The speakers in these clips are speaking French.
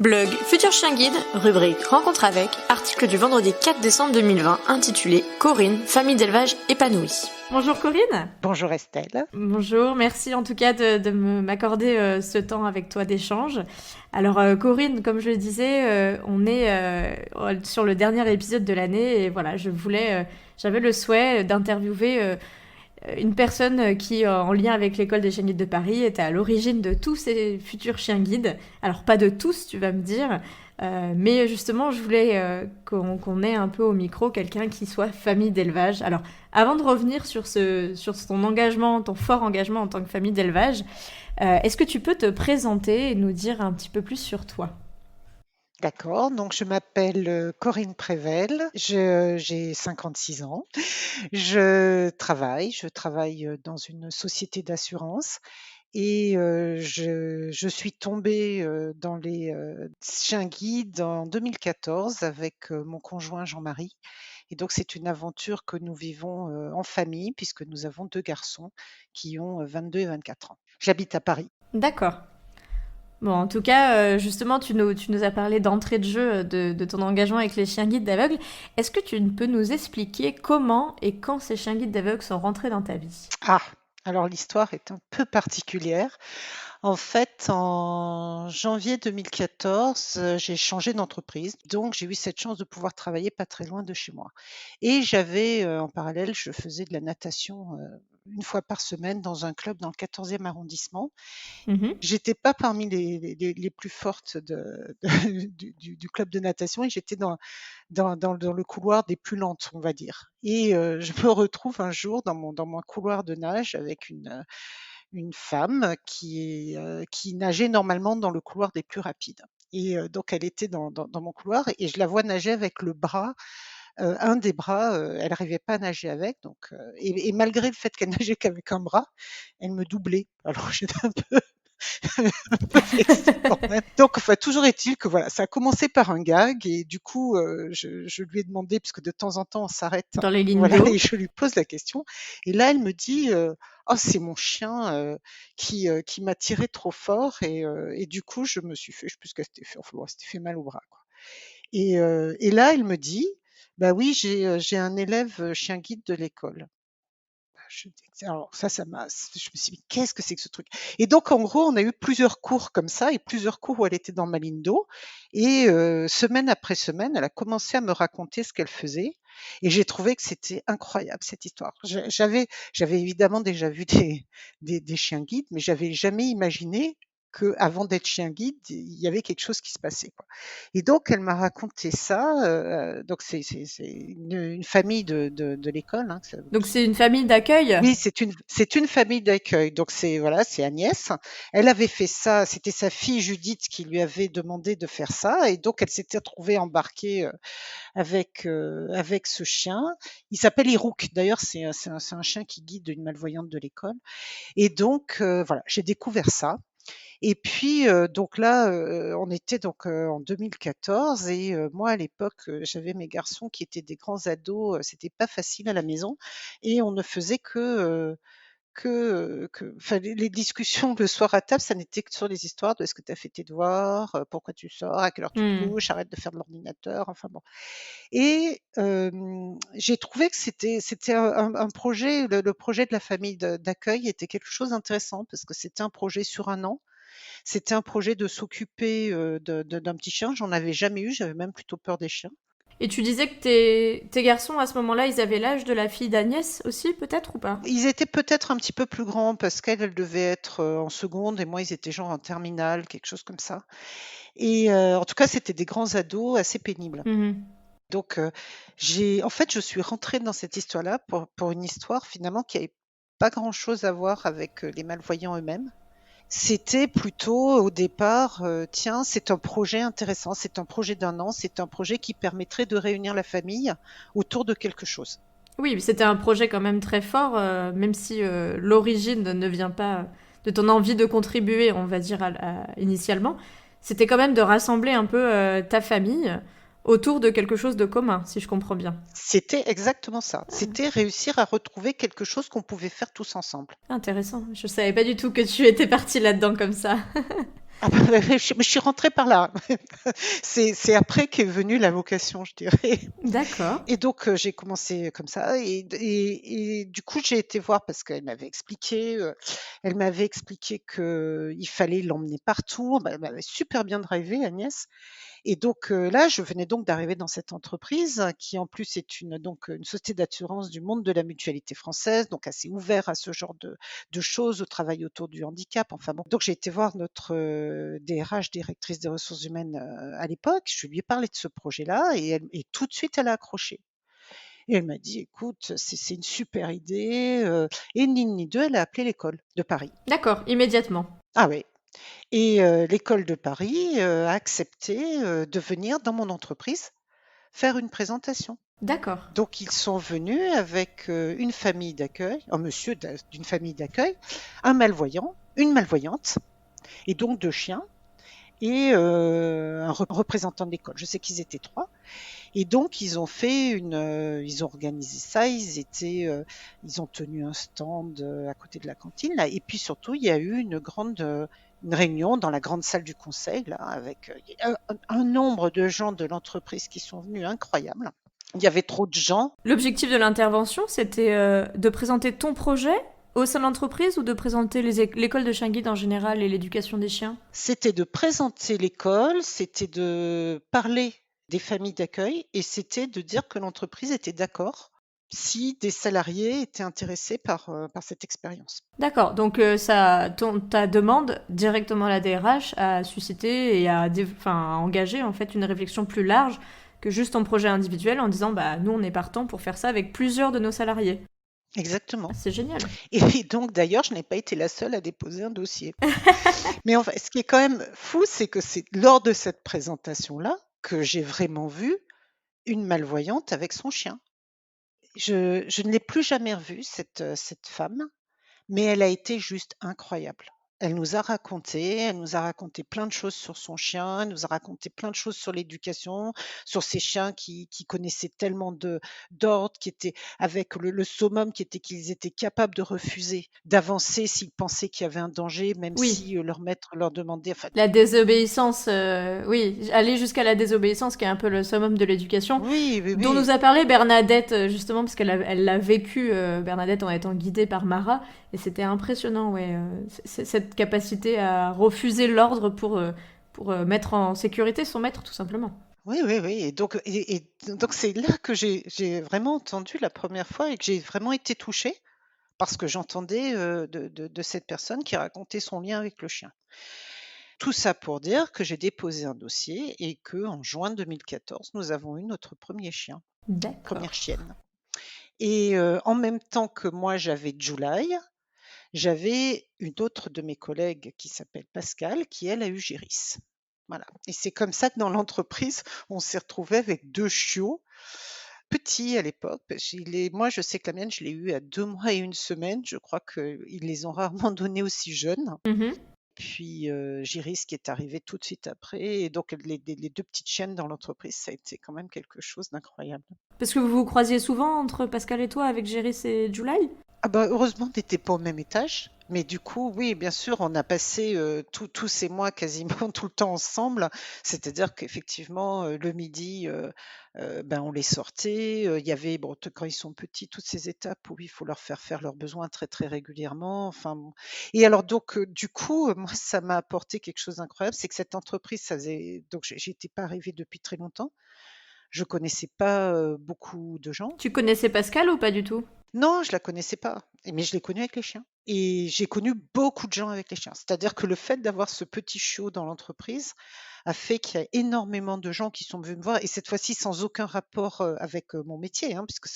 Blog Futur Chien Guide, rubrique Rencontre avec, article du vendredi 4 décembre 2020 intitulé Corinne, famille d'élevage épanouie. Bonjour Corinne. Bonjour Estelle. Bonjour, merci en tout cas de m'accorder ce temps avec toi d'échange. Alors Corinne, comme je le disais, on est sur le dernier épisode de l'année et voilà, j'avais le souhait d'interviewer une personne qui, en lien avec l'école des chiens guides de Paris, était à l'origine de tous ces futurs chiens guides. Alors pas de tous, tu vas me dire, mais justement, je voulais qu'on ait un peu au micro quelqu'un qui soit famille d'élevage. Alors, avant de revenir sur ton engagement, ton fort engagement en tant que famille d'élevage, est-ce que tu peux te présenter et nous dire un petit peu plus sur toi ? D'accord, donc je m'appelle Corinne Prével, j'ai 56 ans, je travaille dans une société d'assurance et je suis tombée dans les chiens guides en 2014 avec mon conjoint Jean-Marie. Et donc c'est une aventure que nous vivons en famille puisque nous avons 2 garçons qui ont 22 et 24 ans. J'habite à Paris. D'accord. Bon, en tout cas, justement, tu nous as parlé d'entrée de jeu de ton engagement avec les chiens guides d'aveugles. Est-ce que tu peux nous expliquer comment et quand ces chiens guides d'aveugles sont rentrés dans ta vie ? Ah, alors l'histoire est un peu particulière. En fait, en janvier 2014, j'ai changé d'entreprise, donc j'ai eu cette chance de pouvoir travailler pas très loin de chez moi. Et j'avais, en parallèle, je faisais de la natation, 1 fois par semaine dans un club dans le 14e arrondissement. J'étais pas parmi les plus fortes du club de natation et j'étais dans le couloir des plus lentes, on va dire. Et je me retrouve un jour dans mon couloir de nage avec une femme qui nageait normalement dans le couloir des plus rapides. Et donc elle était dans mon couloir et je la vois nager avec le bras, un des bras, elle n'arrivait pas à nager avec, donc et malgré le fait qu'elle nageait qu'avec un bras, elle me doublait. Alors j'étais un peu vexée quand même. Donc enfin, toujours est-il que voilà, ça a commencé par un gag et du coup, je lui ai demandé, puisque de temps en temps on s'arrête, Dans les lignes voilà, d'eau. et je lui pose la question et là elle me dit, «Oh c'est mon chien, qui m'a tiré trop fort» et du coup je me suis fait, je sais plus ce qu'elle s'était fait, enfin bon, elle s'était fait mal au bras, quoi. Et là elle me dit: «Bah oui, j'ai un élève, chien guide de l'école». Alors ça m'a je me suis dit: «Qu'est-ce que c'est que ce truc?» Et donc en gros, on a eu plusieurs cours comme ça et plusieurs cours où elle était dans ma ligne d'eau et semaine après semaine, elle a commencé à me raconter ce qu'elle faisait et j'ai trouvé que c'était incroyable cette histoire. J'avais évidemment déjà vu des chiens guides, mais j'avais jamais imaginé qu'avant d'être chien guide, il y avait quelque chose qui se passait, quoi. Et donc elle m'a raconté ça, donc c'est une famille de l'école, hein, Donc c'est une famille d'accueil ? oui, c'est une famille d'accueil. Donc c'est voilà, c'est Agnès. Elle avait fait ça, c'était sa fille Judith qui lui avait demandé de faire ça et donc elle s'était retrouvée embarquée, avec ce chien. Il s'appelle Hirouk. D'ailleurs, c'est un chien qui guide une malvoyante de l'école et donc voilà, j'ai découvert ça et puis, donc là, on était donc, en 2014 et moi à l'époque, j'avais mes garçons qui étaient des grands ados, c'était pas facile à la maison et on ne faisait que enfin les discussions le soir à table, ça n'était que sur les histoires de: «Est-ce que tu as fait tes devoirs? Pourquoi tu sors? À quelle heure tu te Mmh. couches? Arrête de faire de l'ordinateur», enfin bon. Et j'ai trouvé que c'était un projet, le projet de la famille d'accueil était quelque chose d'intéressant parce que c'était un projet sur 1 an. C'était un projet de s'occuper, d'un petit chien. J'en avais jamais eu, j'avais même plutôt peur des chiens. Et tu disais que tes garçons, à ce moment-là, ils avaient l'âge de la fille d'Agnès aussi, peut-être, ou pas ? Ils étaient peut-être un petit peu plus grands parce qu'elle, elle devait être, en seconde et moi, ils étaient genre en terminale, quelque chose comme ça. Et en tout cas, c'était des grands ados assez pénibles. Donc j'ai en fait, je suis rentrée dans cette histoire-là pour une histoire finalement qui avait pas grand-chose à voir avec, les malvoyants eux-mêmes. C'était plutôt au départ, tiens, c'est un projet intéressant, c'est un projet d'1 an, c'est un projet qui permettrait de réunir la famille autour de quelque chose. Oui, mais c'était un projet quand même très fort, même si l'origine ne vient pas de ton envie de contribuer, on va dire, initialement. C'était quand même de rassembler un peu ta famille autour de quelque chose de commun, si je comprends bien. C'était exactement ça. C'était réussir à retrouver quelque chose qu'on pouvait faire tous ensemble. Intéressant. Je savais pas du tout que tu étais partie là-dedans comme ça. Ah bah, je suis rentrée par là. C'est après qu'est venue la vocation, je dirais. D'accord. Et donc, j'ai commencé comme ça et du coup, j'ai été voir parce elle m'avait expliqué qu'il fallait l'emmener partout. Bah, elle m'avait super bien drivé, Agnès. Et donc, là, je venais donc d'arriver dans cette entreprise qui, en plus, est une société d'assurance du monde de la mutualité française, donc assez ouvert à ce genre de choses, au travail autour du handicap, enfin bon. Donc j'ai été voir notre, DRH, directrice des ressources humaines, à l'époque. Je lui ai parlé de ce projet-là et tout de suite, elle a accroché. Et elle m'a dit: «Écoute, c'est une super idée», et ni une ni deux, elle a appelé l'école de Paris. D'accord, immédiatement. Ah oui. Et l'école de Paris, a accepté, de venir dans mon entreprise faire une présentation. D'accord. Donc ils sont venus avec, une famille d'accueil, un monsieur d'une famille d'accueil, un malvoyant, une malvoyante et donc 2 chiens et un représentant de l'école. Je sais qu'ils étaient 3 et donc ils ont organisé ça, ils ont tenu un stand, à côté de la cantine là et puis surtout il y a eu une réunion dans la grande salle du conseil là avec, un nombre de gens de l'entreprise qui sont venus incroyable. Il y avait trop de gens. L'objectif de l'intervention, c'était de présenter ton projet au sein de l'entreprise ou de présenter l'école de chien guide en général et l'éducation des chiens? C'était de présenter l'école, c'était de parler des familles d'accueil et c'était de dire que l'entreprise était d'accord si des salariés étaient intéressés par cette expérience. D'accord, donc ta demande directement à la DRH a suscité et a engagé en fait une réflexion plus large que juste ton projet individuel en disant bah nous on est partant pour faire ça avec plusieurs de nos salariés. Ah, Exactement. c'est génial. Et donc d'ailleurs, je n'ai pas été la seule à déposer un dossier. Mais enfin, ce qui est quand même fou, c'est que c'est lors de cette présentation-là que j'ai vraiment vu une malvoyante avec son chien. Je ne l'ai plus jamais revue cette femme. Mais elle a été juste incroyable. Elle nous a raconté plein de choses sur son chien, elle nous a raconté plein de choses sur l'éducation, sur ces chiens qui connaissaient tellement d'ordres, qui étaient avec le summum qui était qu'ils étaient capables de refuser d'avancer s'ils pensaient qu'il y avait un danger, même Oui, si, leur maître leur demandait enfin la désobéissance, oui, aller jusqu'à la désobéissance qui est un peu le summum de l'éducation, oui, oui, dont oui. nous a parlé Bernadette, justement, parce elle l'a vécu, Bernadette, en étant guidée par Mara, et c'était impressionnant, ouais, cette capacité à refuser l'ordre pour mettre en sécurité son maître, tout simplement. Oui, oui, oui et donc c'est là que j'ai vraiment entendu la première fois et que j'ai vraiment été touchée. Parce que j'entendais, de cette personne qui racontait son lien avec le chien. Tout ça pour dire que j'ai déposé un dossier et qu'en juin 2014, nous avons eu notre premier chien, D'accord. première chienne et en même temps que moi j'avais July, j'avais une autre de mes collègues qui s'appelle Pascale qui elle a eu Géris. Voilà et c'est comme ça que dans l'entreprise, on s'est retrouvés avec 2 chiots, petits à l'époque. Moi je sais que la mienne, je l'ai eue à 2 mois et 1 semaine. Je crois qu'ils les ont rarement donnés aussi jeunes. Mhm. Puis, Giris qui est arrivé tout de suite après et donc les 2 petites chiennes dans l'entreprise, ça a été quand même quelque chose d'incroyable. Parce que vous vous croisiez souvent entre Pascal et toi avec Géris et July? Ah bah, heureusement, on n'était pas au même étage, mais du coup, oui, bien sûr, on a passé, tous ces mois quasiment tout le temps ensemble. C'est-à-dire qu'effectivement, le midi, ben, on les sortait, il y avait bon, quand ils sont petits, toutes ces étapes où il faut leur faire faire leurs besoins très, très régulièrement, enfin bon et alors donc du coup, moi, ça m'a apporté quelque chose d'incroyable, c'est que cette entreprise, ça faisait donc j'étais pas arrivée depuis très longtemps. Je connaissais pas, beaucoup de gens. Tu connaissais Pascal ou pas du tout? Non, je la connaissais pas, mais je l'ai connue avec les chiens et j'ai connu beaucoup de gens avec les chiens. C'est-à-dire que le fait d'avoir ce petit chiot dans l'entreprise a fait qu'il y a énormément de gens qui sont venus me voir et cette fois-ci sans aucun rapport, avec, mon métier, hein, puisque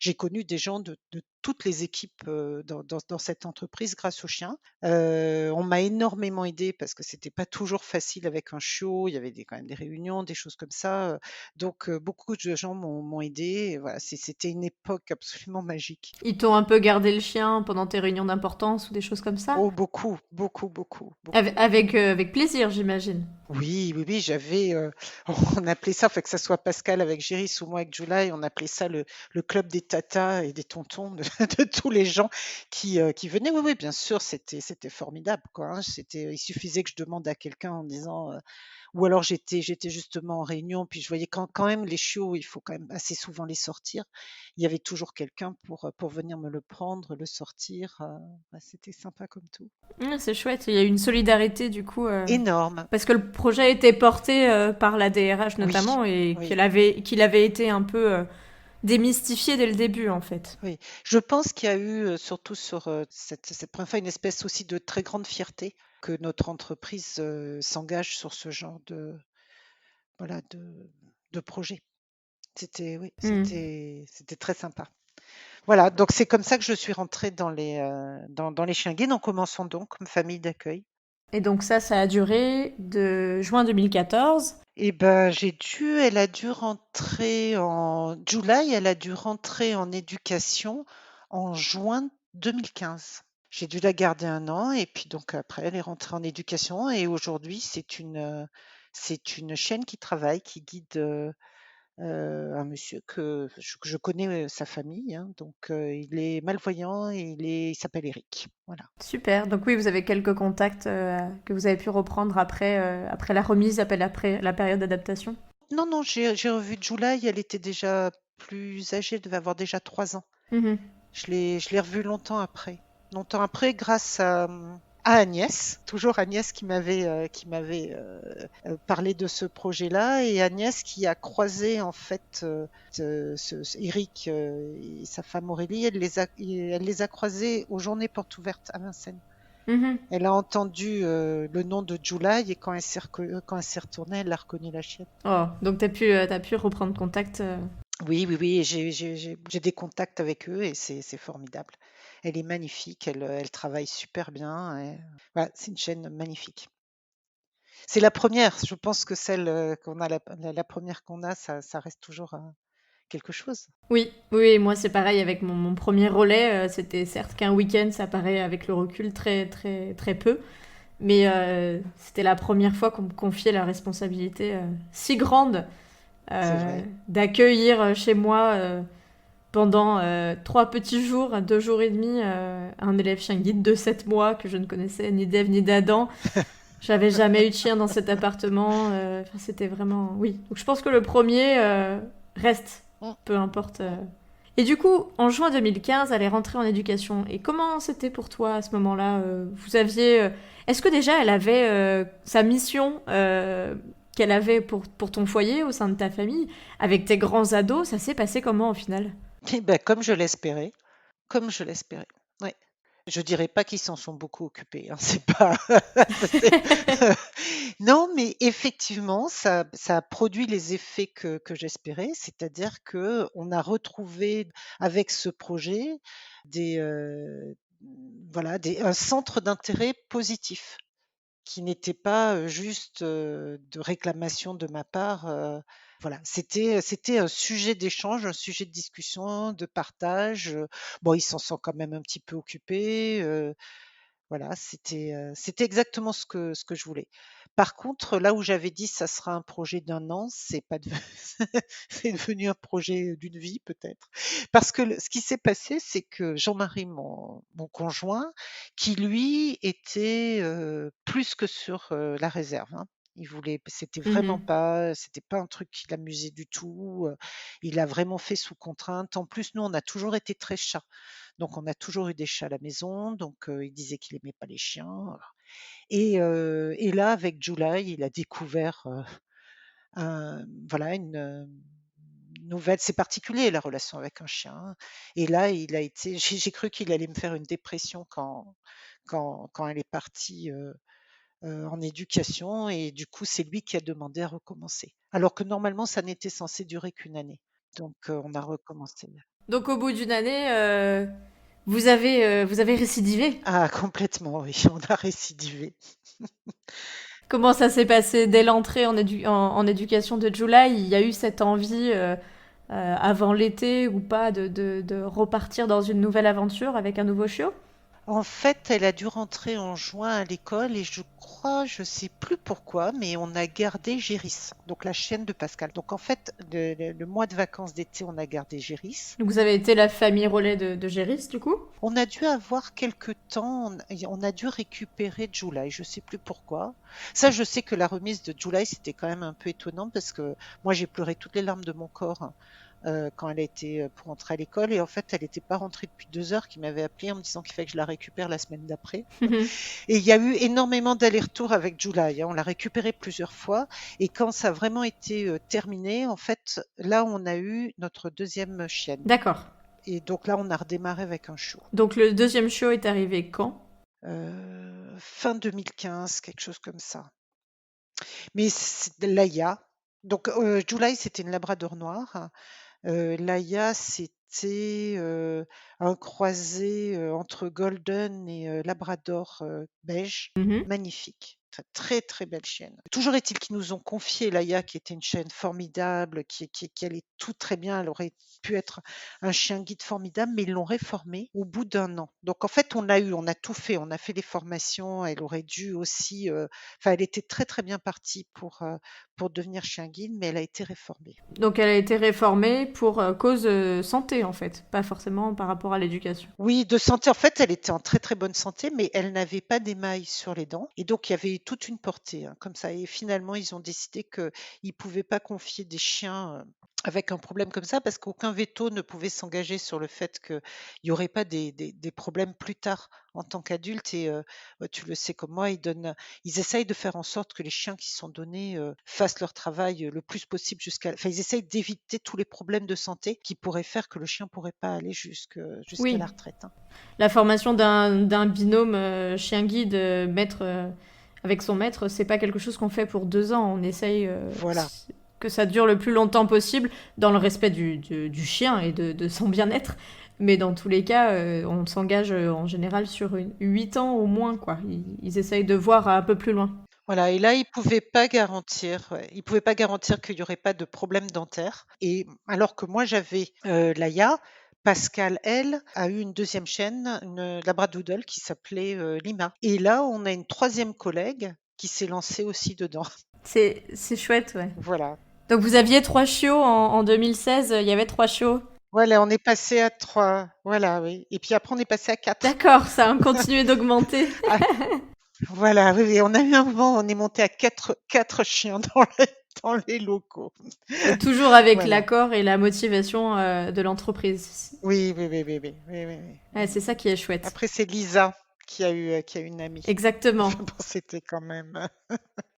j'ai connu des gens de toutes les équipes, dans cette entreprise grâce aux chiens. On m'a énormément aidée parce que c'était pas toujours facile avec un chiot, il y avait quand même des réunions, des choses comme ça, donc beaucoup de gens m'ont aidée et voilà, c'était une époque absolument magique. Ils t'ont un peu gardé le chien pendant tes réunions d'importance ou des choses comme ça? Oh, beaucoup, beaucoup, beaucoup, beaucoup. Avec plaisir, j'imagine. Oui, oui, oui, j'avais, on appelait ça, enfin que ça soit Pascal avec Géris ou moi avec July, on appelait ça le club des tatas et des tontons de, de tous les gens qui venaient. Oui, oui, bien sûr, c'était formidable, quoi, hein. Il suffisait que je demande à quelqu'un en disant, ou alors j'étais justement en réunion, puis je voyais quand même les chiots, il faut quand même assez souvent les sortir. Il y avait toujours quelqu'un pour venir me le prendre, le sortir. Ouais, c'était sympa comme tout. C'est chouette, il y a eu une solidarité du coup, Énorme. parce que le projet était porté par la DRH Oui, notamment et oui. qu'il avait été un peu démystifié dès le début en fait. Oui, je pense qu'il y a eu, surtout sur, cette première fois, une espèce aussi de très grande fierté que notre entreprise, s'engage sur ce genre de voilà, de projet. C'était oui, Mm. c'était très sympa. Voilà, donc c'est comme ça que je suis rentrée dans les chiens guides en commençant donc comme famille d'accueil. Et donc ça a duré de juin 2014. Et ben, elle a dû rentrer en July, elle a dû rentrer en éducation en juin 2015. J'ai dû la garder 1 an et puis donc après elle est rentrée en éducation et aujourd'hui c'est une chienne qui travaille, qui guide, un monsieur que je connais, sa famille, hein, donc il est malvoyant et il s'appelle Eric. Voilà. Super. Donc oui, vous avez quelques contacts que vous avez pu reprendre après la remise, après la période d'adaptation. Non, non, j'ai revu July, elle était déjà plus âgée, elle devait avoir déjà 3 ans. Mhm. Je l'ai revue longtemps après grâce à Agnès, toujours Agnès qui m'avait parlé de ce projet-là et Agnès qui a croisé en fait, Eric, et sa femme Aurélie, elle les a croisés aux Journées Portes Ouvertes à Vincennes. Mhm. Elle a entendu, le nom de July et quand elle s'est retournée, elle a reconnu la chienne. Oh, donc t'as pu reprendre contact. Oui, oui, oui, et j'ai des contacts avec eux et c'est formidable. Elle est magnifique, elle travaille super bien. Voilà, c'est une chaîne magnifique. C'est la première, je pense que celle qu'on a, la première qu'on a, ça reste toujours quelque chose. Oui, oui, moi c'est pareil avec mon premier relais. C'était certes qu'un week-end, ça paraît avec le recul très très très peu, mais c'était la première fois qu'on me confiait la responsabilité si grande C'est euh, vrai. d'accueillir chez moi pendant 3 petits jours, 2 jours et demi, un élève chien guide de 7 mois que je ne connaissais ni d'Ève ni d'Adam. J'avais jamais eu de chien dans cet appartement. Enfin, c'était vraiment... Oui. Donc je pense que le premier reste, Mm, peu importe. mm. Et du coup, en juin 2015, elle est rentrée en éducation. Et comment c'était pour toi à ce moment-là? Vous aviez... Est-ce que déjà elle avait sa mission qu'elle avait pour ton foyer au sein de ta famille, avec tes grands ados, ça s'est passé comment au final? Eh ben, comme je l'espérais, comme je l'espérais. Ouais. Je dirais pas qu'ils s'en sont beaucoup occupés, hein, c'est pas c'est non, mais effectivement, ça a produit les effets que j'espérais, c'est-à-dire que on a retrouvé avec ce projet des, voilà, un centre d'intérêt positif qui n'était pas, juste, de réclamation de ma part, voilà. C'était un sujet d'échange, un sujet de discussion, de partage, bon, ils s'en sont quand même un petit peu occupés, voilà, c'était exactement ce que je voulais. Par contre, là où j'avais dit: «Ça sera un projet d'un an», c'est pas devenu c'est devenu un projet d'une vie peut-être. Parce que ce qui s'est passé, c'est que Jean-Marie, mon conjoint, qui lui était, plus que sur, la réserve, hein. Il voulait Mhm. c'était pas un truc qui l'amusait du tout, il a vraiment fait sous contrainte. En plus, nous, on a toujours été très chats. Donc on a toujours eu des chats à la maison, donc il disait qu'il aimait pas les chiens, et là avec July, il a découvert, voilà nouvelle c'est particulier la relation avec un chien et là il a été j'ai cru qu'il allait me faire une dépression quand elle est partie, en éducation et du coup, c'est lui qui a demandé à recommencer. Alors que normalement, ça n'était censé durer qu'1 année. Donc on a recommencé. Donc au bout d'une année, vous avez récidivé. Ah complètement, oui, on a récidivé. Comment ça s'est passé dès l'entrée en éducation de July? Il y a eu cette envie, avant l'été ou pas, de repartir dans une nouvelle aventure avec un nouveau chiot? En fait, elle a dû rentrer en juin à l'école et je crois, je sais plus pourquoi, mais on a gardé Géris, donc la chienne de Pascal. Donc en fait, le mois de vacances d'été, on a gardé Géris. Donc vous avez été la famille relais de Géris, du coup? On a dû avoir quelques temps, on a dû récupérer July, je sais plus pourquoi. Ça, je sais que la remise de July, c'était quand même un peu étonnant parce que moi, j'ai pleuré toutes les larmes de mon corps quand elle a été pour rentrer à l'école. Et en fait, elle n'était pas rentrée depuis 2 heures, qui m'avait appelé en me disant qu'il fallait que je la récupère la semaine d'après. Et il y a eu énormément d'allers-retours avec July, hein. On l'a récupérée plusieurs fois. Et quand ça a vraiment été terminé, en fait, là, on a eu notre deuxième chienne. D'accord. Et donc là, on a redémarré avec un chiot. Donc le deuxième show est arrivé quand? Fin 2015, quelque chose comme ça. Mais Laïa. Donc, July, c'était une labrador noire. Laïa, c'était un croisé entre golden et labrador beige. Mhm. Magnifique. Très, très belle chienne. Toujours est-il qu'ils nous ont confié Laïa, qui était une chienne formidable, qui allait tout très bien. Elle aurait pu être un chien guide formidable, mais ils l'ont réformée au bout d'un an. Donc en fait, on a tout fait. On a fait les formations. Elle aurait dû aussi, enfin, elle était très, très bien partie pour devenir chien guide, mais elle a été réformée. Donc elle a été réformée pour cause santé en fait, pas forcément par rapport à l'éducation. Oui, de santé. En fait, elle était en très, très bonne santé, mais elle n'avait pas d'émail sur les dents et donc il y avait toute une portée, hein, comme ça et finalement, ils ont décidé qu'ils ne pouvaient pas confier des chiens, avec un problème comme ça parce qu'aucun véto ne pouvait s'engager sur le fait qu'il y aurait pas des problèmes plus tard en tant qu'adulte et tu le sais comme moi, ils essayent de faire en sorte que les chiens qui sont donnés, fassent leur travail, le plus possible ils essayent d'éviter tous les problèmes de santé qui pourraient faire que le chien pourrait pas aller jusqu'à Oui, la retraite, hein. la formation d'un binôme chien guide maître avec son maître, c'est pas quelque chose qu'on fait pour 2 ans. On essaye Voilà. que ça dure le plus longtemps possible dans le respect du chien et de son bien-être. Mais dans tous les cas, on s'engage en général sur 8 ans au moins, quoi. Ils essayent de voir un peu plus loin. Voilà et là, ils pouvaient pas garantir, ouais, ils pouvaient pas garantir qu'il y aurait pas de problème dentaire et alors que moi j'avais, Laïa, Pascal, elle, a eu une deuxième chienne, une labradoodle qui s'appelait, Lima et là, on a une troisième collègue qui s'est lancée aussi dedans. C'est chouette, ouais. Voilà. Donc vous aviez 3 chiots en 2016, il y avait 3 chiots. Voilà, on est passé à 3. Voilà, oui et puis après on est passé à 4. D'accord, ça a continué d'augmenter. Ah, voilà, oui, oui, on a eu un moment, on est monté à quatre chiens dans les locaux. Et toujours avec Voilà. l'accord et la motivation de l'entreprise. Oui, oui, oui, oui, oui, oui, oui, oui, Ouais, oui. c'est ça qui est chouette. Après, c'est Lisa qui a eu une amie. Exactement. Enfin bon, c'était quand même.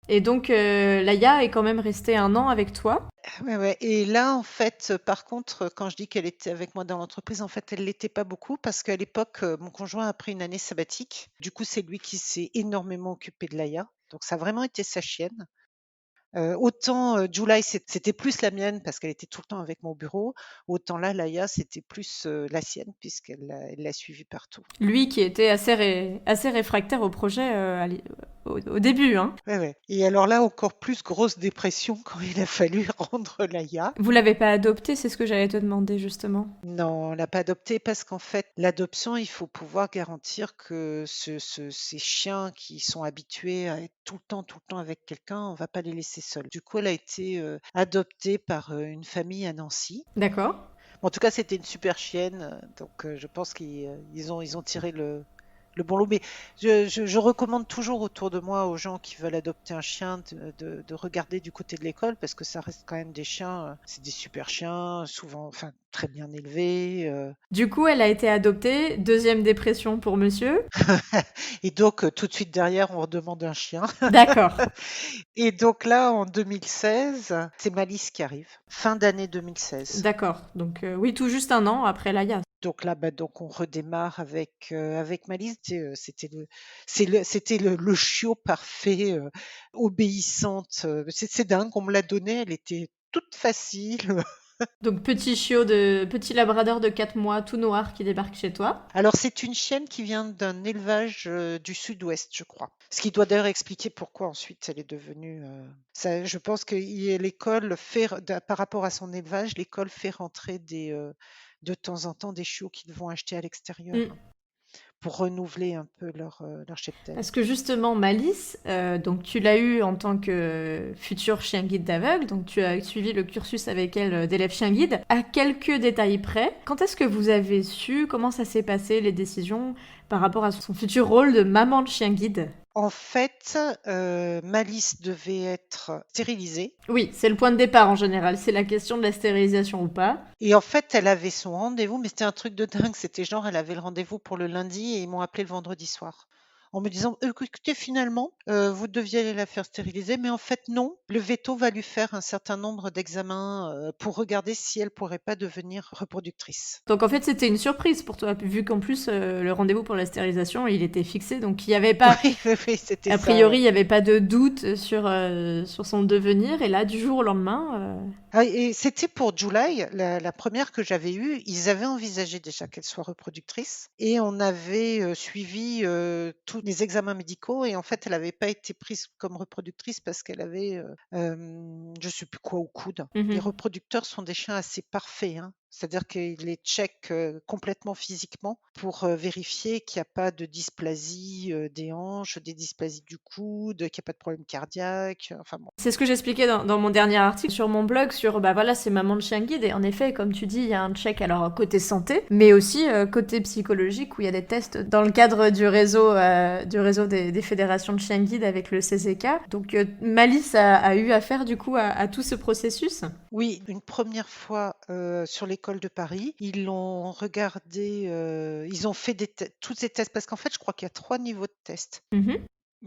Et donc, Laïa est quand même restée 1 an avec toi. Ouais, ouais. Et là, en fait, par contre, quand je dis qu'elle était avec moi dans l'entreprise, en fait, elle l'était pas beaucoup parce qu'à l'époque, mon conjoint a pris une année sabbatique. Du coup, c'est lui qui s'est énormément occupé de Laïa. Donc, ça a vraiment été sa chienne. Autant, July, c'était plus la mienne parce qu'elle était tout le temps avec moi au bureau. Autant là, Laïa, c'était plus la sienne elle l'a suivie partout. Lui qui était assez réfractaire au projet au début, hein. Ouais, ouais. Et alors là, encore plus grosse dépression quand il a fallu rendre Laïa. Vous l'avez pas adopté, c'est ce que j'allais te demander justement. Non, on l'a pas adopté parce qu'en fait, l'adoption, il faut pouvoir garantir que ces chiens qui sont habitués à être tout le temps avec quelqu'un, on va pas les laisser seuls. Du coup, elle a été adoptée par une famille à Nancy. D'accord. Bon, en tout cas, c'était une super chienne, donc je pense qu'ils ont tiré le bon lot. Mais je recommande toujours autour de moi aux gens qui veulent adopter un chien de regarder du côté de l'école parce que ça reste quand même des chiens, c'est des super chiens, souvent, enfin, très bien élevés. Du coup, elle a été adoptée. Deuxième dépression pour monsieur. Et donc, tout de suite derrière, on redemande un chien. D'accord. Et donc là, en 2016, c'est Malice qui arrive, fin d'année 2016. D'accord. Donc, oui, tout juste 1 an après Laïa. Donc là, bah, donc on redémarre avec Malice. C'était le chiot parfait, obéissante. C'est dingue, on me l'a donnée, elle était toute facile. Donc, petit labrador de 4 mois, tout noir, qui débarque chez toi. Alors c'est une chienne qui vient d'un élevage du sud-ouest, je crois. Ce qui doit d'ailleurs expliquer pourquoi ensuite elle est devenue. Ça, je pense que l'école par rapport à son élevage, l'école fait rentrer de temps en temps des chiots qu'ils vont acheter à l'extérieur, Mm. hein, pour renouveler un peu leur cheptel. Parce que justement, Malice, donc tu l'as eu en tant que futur chien guide d'aveugle, donc tu as suivi le cursus avec elle d'élève chien guide. À quelques détails près, quand est-ce que vous avez su, comment ça s'est passé, les décisions par rapport à son futur rôle de maman de chien guide? En fait, Malice devait être stérilisée Oui, c'est le point de départ en général, c'est la question de la stérilisation ou pas. et en fait, elle avait son rendez-vous, mais c'était un truc de dingue. C'était genre, elle avait le rendez-vous pour le lundi et ils m'ont appelé le vendredi soir en me disant: Écoutez, finalement, vous deviez aller la faire stériliser, mais en fait, non. Le veto va lui faire un certain nombre d'examens pour regarder si elle pourrait pas devenir reproductrice. Donc en fait, c'était une surprise pour toi, vu qu'en plus, le rendez-vous pour la stérilisation, il était fixé, donc il n'y avait pas, Oui, oui, oui, c'était a ça, priori, il ouais. n'y avait pas de doute sur son devenir, et là, du jour au lendemain, Ah, et c'était pour July, la première que j'avais eue. Ils avaient envisagé déjà qu'elle soit reproductrice et on avait suivi tous les examens médicaux et en fait, elle n'avait pas été prise comme reproductrice parce qu'elle avait, je sais plus quoi au coude. Les mhm. reproducteurs sont des chiens assez parfaits, hein. C'est-à-dire qu'ils les checkent complètement physiquement pour vérifier qu'il n'y a pas de dysplasie des hanches, des dysplasies du coude, qu'il n'y a pas de problème cardiaque. Enfin bon. C'est ce que j'expliquais dans mon dernier article sur mon blog sur, bah voilà, c'est maman de chien guide. Et en effet, comme tu dis, il y a un check alors côté santé, mais aussi côté psychologique où il y a des tests dans le cadre du réseau des fédérations de chiens guides avec le CCK. Donc Malice a eu affaire du coup à tout ce processus. Oui, une première fois, sur l'école de Paris, ils l'ont regardé, ils ont fait tous ces tests parce qu'en fait, je crois qu'il y a 3 niveaux de tests. Mhm,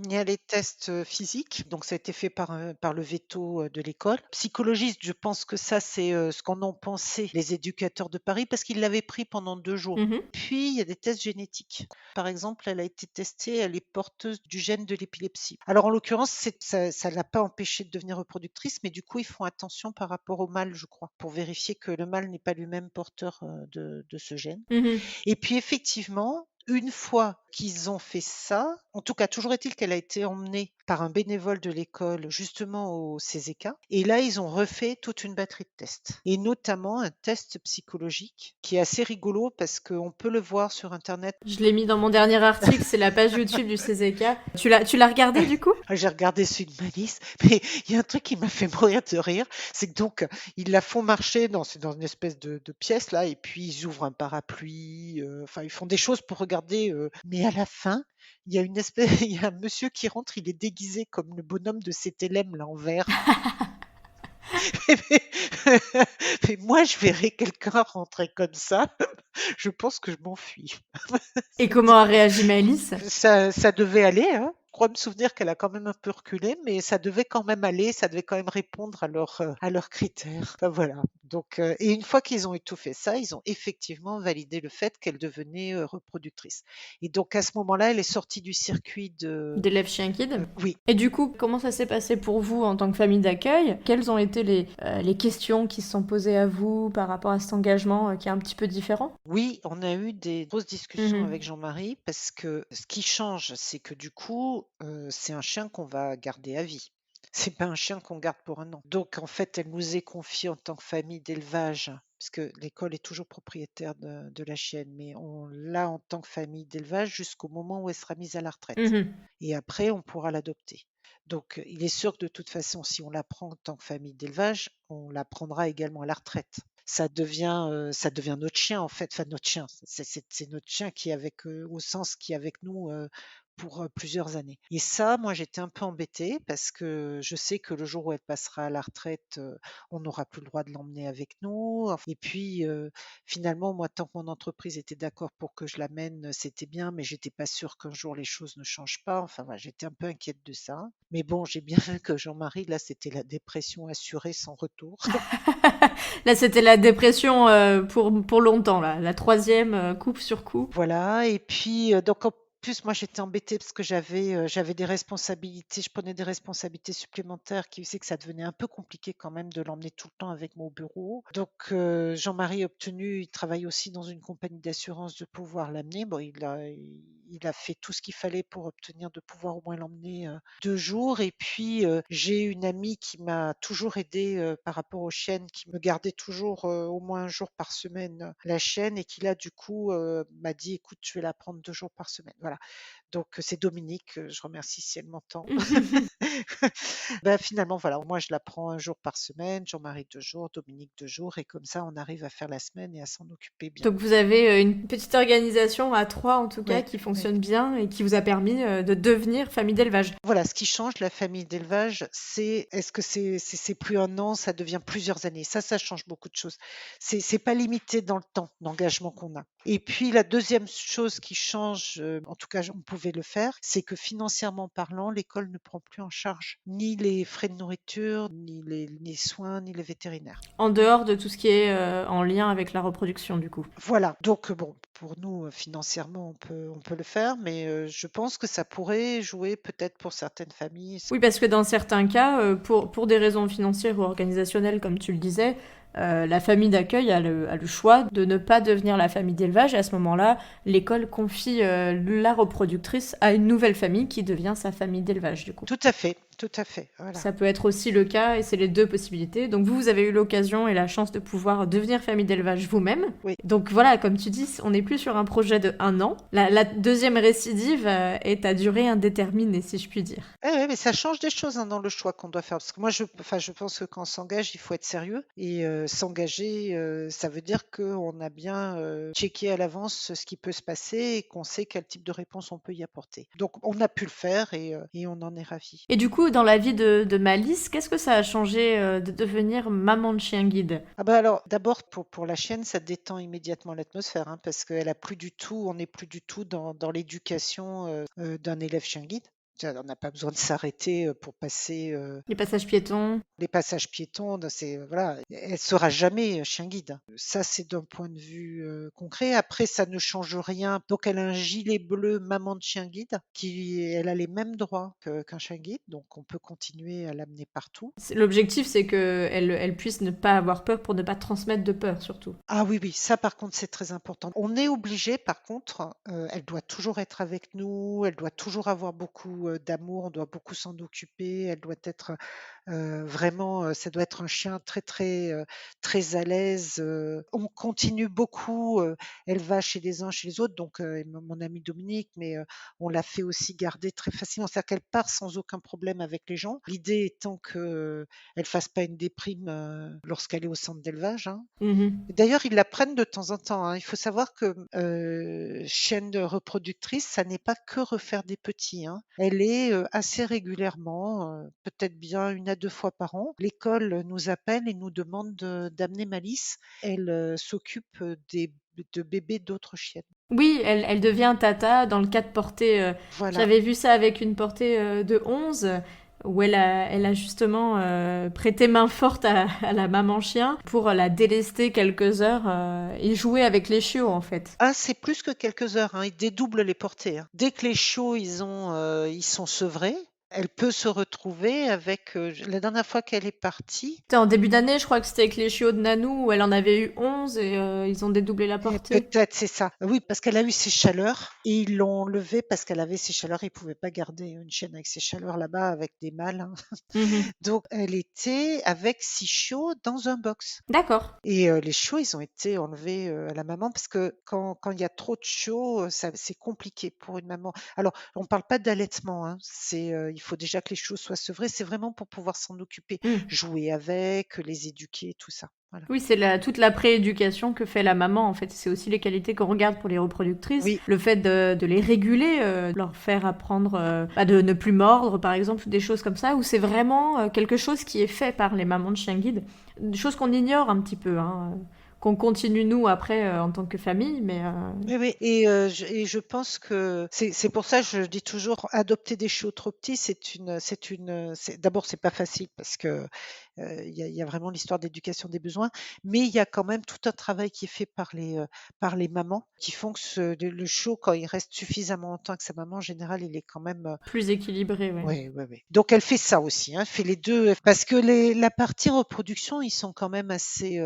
Il y a les tests, physiques, donc ça a été fait par le veto, de l'école. Psychologiste, je pense que ça, c'est, ce qu'en ont pensé les éducateurs de Paris parce qu'ils l'avaient pris pendant 2 jours. mhm. Puis il y a des tests génétiques. Par exemple, elle a été testée, elle est porteuse du gène de l'épilepsie. Alors en l'occurrence, ça l'a pas empêchée de devenir reproductrice, mais du coup, ils font attention par rapport au mâle, je crois, pour vérifier que le mâle n'est pas lui-même porteur, de ce gène. Mhm. Et puis effectivement, une fois qu'ils ont fait ça, en tout cas, toujours est-il qu'elle a été emmenée par un bénévole de l'école justement au CZK. Et là, ils ont refait toute une batterie de tests. Et notamment un test psychologique qui est assez rigolo parce qu'on peut le voir sur Internet. Je l'ai mis dans mon dernier article, c'est la page YouTube du CZK. Tu l'as regardé du coup? J'ai regardé celui de Malice, mais il y a un truc qui m'a fait mourir de rire, c'est que donc ils la font marcher c'est dans une espèce de pièce là, et puis ils ouvrent un parapluie, enfin ils font des choses pour regarder, mais à la fin, il y a une espèce, il y a un monsieur qui rentre, il est déguisé comme le bonhomme de CTLM là en vert. Mais moi je verrais quelqu'un rentrer comme ça, je pense que je m'enfuis. Et comment a réagi Malice? Ça devait aller, hein. Je crois me souvenir qu'elle a quand même un peu reculé, mais ça devait quand même aller, ça devait quand même répondre à leurs critères. Enfin, voilà. Donc, et une fois qu'ils ont eu tout fait ça, ils ont effectivement validé le fait qu'elle devenait reproductrice. Et donc à ce moment-là, elle est sortie du circuit de... D'élève chien guide. Oui, Et du coup, comment ça s'est passé pour vous en tant que famille d'accueil? Quelles ont été les questions qui se sont posées à vous par rapport à cet engagement qui est un petit peu différent? oui, on a eu des grosses discussions Mhm. avec Jean-Marie parce que ce qui change, c'est que du coup, c'est un chien qu'on va garder à vie. C'est pas un chien qu'on garde pour un an. Donc en fait, elle nous est confiée en tant que famille d'élevage, parce que l'école est toujours propriétaire de la chienne, mais on l'a en tant que famille d'élevage jusqu'au moment où elle sera mise à la retraite. Mhm. Et après, on pourra l'adopter. Donc il est sûr que de toute façon, si on la prend en tant que famille d'élevage, on la prendra également à la retraite. Ça devient notre chien en fait, enfin notre chien, c'est notre chien qui est avec, au sens qui est avec nous, pour, plusieurs années. Et ça, moi j'étais un peu embêtée parce que je sais que le jour où elle passera à la retraite, on n'aura plus le droit de l'emmener avec nous. Et puis, finalement, moi tant que mon entreprise était d'accord pour que je l'amène, c'était bien, mais j'étais pas sûre qu'un jour les choses ne changent pas. Enfin voilà, j'étais un peu inquiète de ça. Mais bon, j'ai bien vu que Jean-Marie, là, c'était la dépression assurée sans retour. Là, c'était la dépression pour longtemps, là. La troisième, coup sur coup. Voilà, et puis, donc en plus, moi, j'étais embêtée parce que j'avais des responsabilités, je prenais des responsabilités supplémentaires qui faisaient que ça devenait un peu compliqué quand même de l'emmener tout le temps avec moi au bureau. Donc, Jean-Marie a obtenu, il travaille aussi dans une compagnie d'assurance, de pouvoir l'amener. Bon, il a fait tout ce qu'il fallait pour obtenir de pouvoir au moins l'emmener 2 jours. Et puis, j'ai une amie qui m'a toujours aidée, par rapport aux chiennes, qui me gardait toujours, au moins 1 jour par semaine, la chienne, et qui là, du coup, m'a dit: «Écoute, je vais la prendre 2 jours par semaine». Voilà. Donc, c'est Dominique, je remercie si elle m'entend. Bah, finalement, voilà, moi, je la prends 1 jour par semaine, Jean-Marie 2 jours, Dominique 2 jours, et comme ça, on arrive à faire la semaine et à s'en occuper bien. Donc vous avez une petite organisation à 3 en tout cas Oui, qui oui. fonctionne bien et qui vous a permis de devenir famille d'élevage. Voilà, ce qui change la famille d'élevage, c'est est-ce que c'est plus 1 an, ça devient plusieurs années. Ça change beaucoup de choses. C'est pas limité dans le temps, l'engagement qu'on a. Et puis la deuxième chose qui change, en tout cas on pouvait le faire, c'est que financièrement parlant, l'école ne prend plus en charge ni les frais de nourriture, ni les soins, ni les vétérinaires. En dehors de tout ce qui est en lien avec la reproduction du coup. Voilà, donc bon, pour nous, financièrement, on peut le faire, mais je pense que ça pourrait jouer peut-être pour certaines familles. Oui, parce que dans certains cas, pour des raisons financières ou organisationnelles, comme tu le disais, la famille d'accueil a le choix de ne pas devenir la famille d'élevage. Et à ce moment-là, l'école confie la reproductrice à une nouvelle famille qui devient sa famille d'élevage, du coup. Tout à fait, voilà. Ça peut être aussi le cas, et c'est les deux possibilités. Donc vous avez eu l'occasion et la chance de pouvoir devenir famille d'élevage vous-même. Oui. Donc voilà, comme tu dis, on n'est plus sur un projet de 1 an. La deuxième récidive est à durée indéterminée, si je puis dire. Mais ça change des choses, hein, dans le choix qu'on doit faire. Parce que moi, je pense que quand on s'engage, il faut être sérieux. Et s'engager, ça veut dire qu'on a bien checké à l'avance ce qui peut se passer et qu'on sait quel type de réponse on peut y apporter. Donc, on a pu le faire, et on en est ravis. Et du coup, dans la vie de Malice, qu'est-ce que ça a changé de devenir maman de chien guide? Ah bah alors, d'abord, pour la chienne, ça détend immédiatement l'atmosphère, hein, parce qu'elle a plus du tout, on n'est plus du tout dans l'éducation d'un élève chien guide. On n'a pas besoin de s'arrêter pour passer Les passages piétons? les passages piétons. Voilà, elle sera jamais chien guide. Ça, c'est d'un point de vue concret. Après, ça ne change rien. Donc, elle a un gilet bleu maman de chien guide, elle a les mêmes droits qu'un chien guide. Donc, on peut continuer à l'amener partout. L'objectif, c'est qu'elle puisse ne pas avoir peur pour ne pas transmettre de peur, surtout. Ah oui, oui, ça par contre, c'est très important. On est obligé, par contre, elle doit toujours être avec nous, elle doit toujours avoir beaucoup d'amour, on doit beaucoup s'en occuper, elle doit être vraiment, ça doit être un chien très, très, très à l'aise. On continue beaucoup, elle va chez les uns, chez les autres, donc mon ami Dominique, mais on l'a fait aussi garder très facilement. C'est-à-dire qu'elle part sans aucun problème avec les gens. L'idée étant qu'elle ne fasse pas une déprime lorsqu'elle est au centre d'élevage, hein. Mhm. D'ailleurs, ils la prennent de temps en temps, hein. Il faut savoir que chienne reproductrice, ça n'est pas que refaire des petits, hein. Elle est assez régulièrement, peut-être bien 1 à 2 fois par an. L'école nous appelle et nous demande d'amener Malice. Elle s'occupe de bébés d'autres chiennes. Oui, elle devient tata dans le cas de portée. Voilà. J'avais vu ça avec une portée de 11, où elle a justement prêté main forte à la maman chien pour la délester quelques heures et jouer avec les chiots, en fait. Ah, c'est plus que quelques heures, hein. Ils dédoublent les portées, hein. Dès que les chiots, ils sont sevrés, elle peut se retrouver avec, la dernière fois qu'elle est partie. C'était en début d'année, je crois que c'était avec les chiots de Nanou, où elle en avait eu 11 et ils ont dédoublé la portée. Peut-être, c'est ça. Oui, parce qu'elle a eu ses chaleurs et ils l'ont enlevée parce qu'elle avait ses chaleurs. Ils ne pouvaient pas garder une chienne avec ses chaleurs là-bas avec des mâles, hein. Mhm. Donc elle était avec 6 chiots dans un box. D'accord. Et les chiots, ils ont été enlevés à la maman parce que quand il y a trop de chiots, c'est compliqué pour une maman. Alors, on ne parle pas d'allaitement, hein. Il faut déjà que les chiots soient sevrés. C'est vraiment pour pouvoir s'en occuper, Mm. jouer avec, les éduquer, tout ça. Voilà. Oui, c'est toute la prééducation que fait la maman, en fait. C'est aussi les qualités qu'on regarde pour les reproductrices. Oui. Le fait de les réguler, leur faire apprendre de ne plus mordre, par exemple, ou des choses comme ça, où c'est vraiment quelque chose qui est fait par les mamans de chiens guides. Des choses qu'on ignore un petit peu, hein, qu'on continue, nous, après, en tant que famille, mais... Oui, oui. Et je pense que c'est pour ça que je dis toujours adopter des chiots trop petits, d'abord c'est pas facile parce que il y a vraiment l'histoire d'éducation des besoins, mais il y a quand même tout un travail qui est fait par les mamans qui font que le chiot, quand il reste suffisamment longtemps avec sa maman, en général, il est quand même plus équilibré, ouais. oui, oui, oui. Donc elle fait ça aussi, hein, elle fait les 2 parce que la partie reproduction, ils sont quand même assez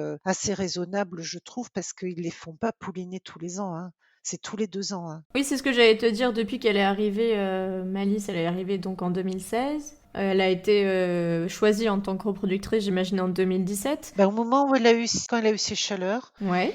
raisonnables, je trouve, parce qu'ils les font pas pouliner tous les ans, hein. C'est tous les 2 ans, hein. Oui, c'est ce que j'allais te dire depuis qu'elle est arrivée, Malice, elle est arrivée donc en 2016. Elle a été choisie en tant que reproductrice, j'imagine, en 2017. Au moment où quand elle a eu ses chaleurs, Ouais,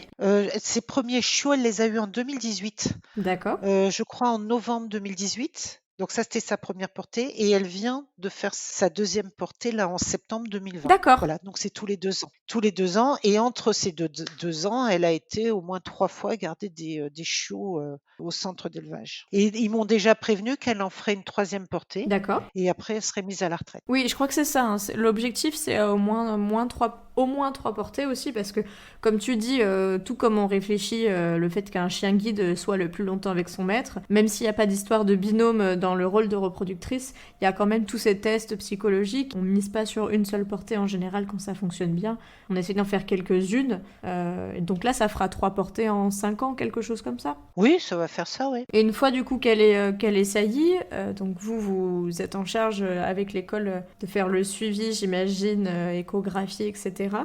ses premiers chiots, elle les a eus en 2018. d'accord. Je crois en novembre 2018. Donc ça, c'était sa première portée. Et elle vient de faire sa deuxième portée là en septembre 2020. D'accord. Voilà, donc c'est tous les 2 ans. Tous les 2 ans. Et entre ces deux ans, elle a été au moins 3 fois garder des chiots au centre d'élevage. Et ils m'ont déjà prévenu qu'elle en ferait une troisième portée. D'accord. Et après, elle serait mise à la retraite. Oui, je crois que c'est ça, hein. L'objectif, c'est au moins trois portées aussi, parce que, comme tu dis, tout comme on réfléchit le fait qu'un chien guide soit le plus longtemps avec son maître, même s'il n'y a pas d'histoire de binôme dans le rôle de reproductrice, il y a quand même tous ces tests psychologiques. On ne mise pas sur une seule portée en général quand ça fonctionne bien. On essaie d'en faire quelques-unes. Donc là, ça fera 3 portées en 5 ans, quelque chose comme ça. Oui, ça va faire ça, oui. Et une fois du coup qu'elle est saillie, donc vous êtes en charge avec l'école de faire le suivi, j'imagine, échographie, etc.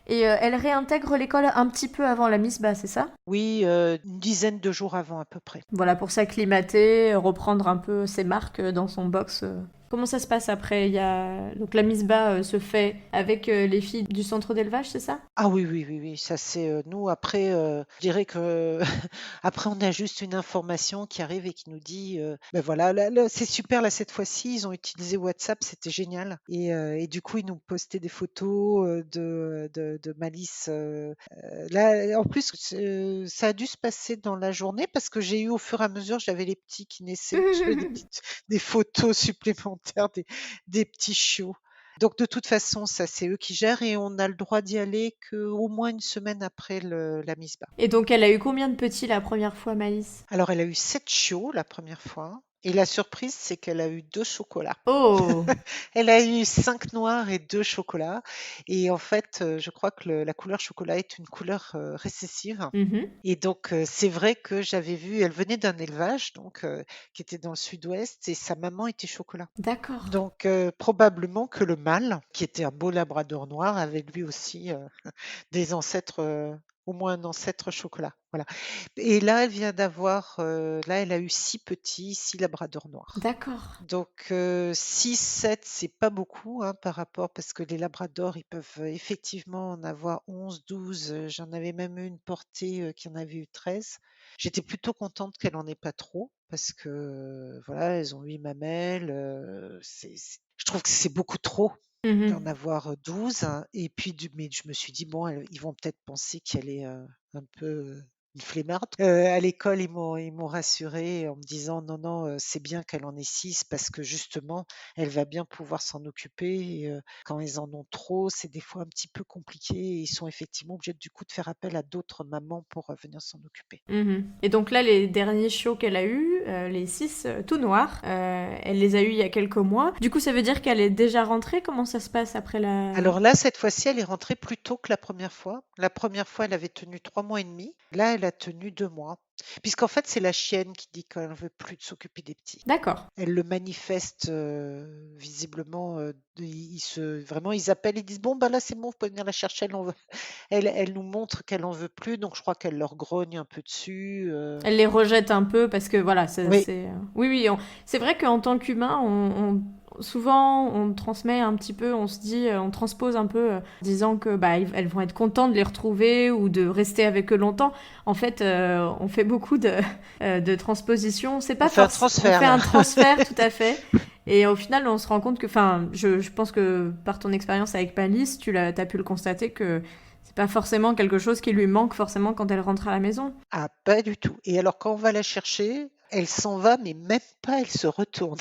Et elle réintègre l'école un petit peu avant la mise bas, c'est ça? Oui, une dizaine de jours avant à peu près. Voilà, pour s'acclimater, reprendre un peu ses marques dans son box. Comment ça se passe après? Donc la mise bas se fait avec les filles du centre d'élevage, c'est ça? Ah oui, oui, oui, oui, ça c'est nous après, je dirais que après on a juste une information qui arrive et qui nous dit, voilà, là, c'est super là cette fois-ci, ils ont utilisé WhatsApp, c'était génial et du coup ils nous postaient des photos, de Malice, là en plus, ça a dû se passer dans la journée parce que j'ai eu au fur et à mesure, j'avais les petits qui naissaient, j'avais des photos supplémentaires des petits chiots. Donc de toute façon, ça c'est eux qui gèrent et on a le droit d'y aller qu'au moins une semaine après la mise bas. Et donc elle a eu combien de petits la première fois, Malice? Alors elle a eu 7 chiots la première fois et la surprise, c'est qu'elle a eu 2 chocolats. Oh! Elle a eu 5 noirs et 2 chocolats et en fait, je crois que la couleur chocolat est une couleur, récessive Mhm. et donc c'est vrai que j'avais vu elle venait d'un élevage donc qui était dans le sud-ouest et sa maman était chocolat. D'accord. Donc probablement que le mâle, qui était un beau labrador noir, avait lui aussi, des ancêtres, au moins un ancêtre chocolat, voilà. Et là, elle vient d'avoir, là, elle a eu 6 petits, 6 labradors noirs. D'accord. Donc 6-7, c'est pas beaucoup, hein, par rapport parce que les labradors, ils peuvent, effectivement en avoir 11-12. J'en avais même eu une portée, qui en avait eu 13. J'étais plutôt contente qu'elle en ait pas trop parce que, voilà, elles ont 8 mamelles, je trouve que c'est beaucoup trop d'en Mhm. avoir, 12 hein, et puis mais je me suis dit: «Bon, ils vont peut-être penser qu'elle est, un peu, une flemmarde». À l'école, ils m'ont rassurée en me disant: «Non, non, c'est bien qu'elle en ait 6 parce que justement, elle va bien pouvoir s'en occuper et quand ils en ont trop, c'est des fois un petit peu compliqué et ils sont effectivement obligés du coup de faire appel à d'autres mamans pour, venir s'en occuper». Mhm. Et donc là, les derniers chiots qu'elle a eus, les 6 tout noirs, elle les a eus il y a quelques mois. Du coup, ça veut dire qu'elle est déjà rentrée? Comment ça se passe après la... Alors là, cette fois-ci, elle est rentrée plus tôt que la première fois. La première fois, elle avait tenu 3 mois et demi. Là, elle a tenu 2 mois. Puisqu'en fait, c'est la chienne qui dit qu'elle ne veut plus de s'occuper des petits. D'accord. Elle le manifeste visiblement. Vraiment, ils appellent, ils disent bon, bah là, c'est bon, vous pouvez venir la chercher. Elle nous montre qu'elle en veut plus, donc je crois qu'elle leur grogne un peu dessus. Elle les rejette un peu parce que voilà, Oui, Oui, oui, c'est vrai qu'en tant qu'humain, souvent on transmet un petit peu, on se dit, on transpose un peu, disant que bah elles vont être contentes de les retrouver ou de rester avec eux longtemps. En fait, on fait beaucoup de transpositions. C'est on pas fait un forcément, on transfert fait là. un transfert tout à fait. Et au final, on se rend compte que, enfin, je pense que par ton expérience avec Malice, t'as pu le constater que c'est pas forcément quelque chose qui lui manque forcément quand elle rentre à la maison. Ah, pas du tout. Et alors, quand on va la chercher, elle s'en va, mais même pas, elle se retourne.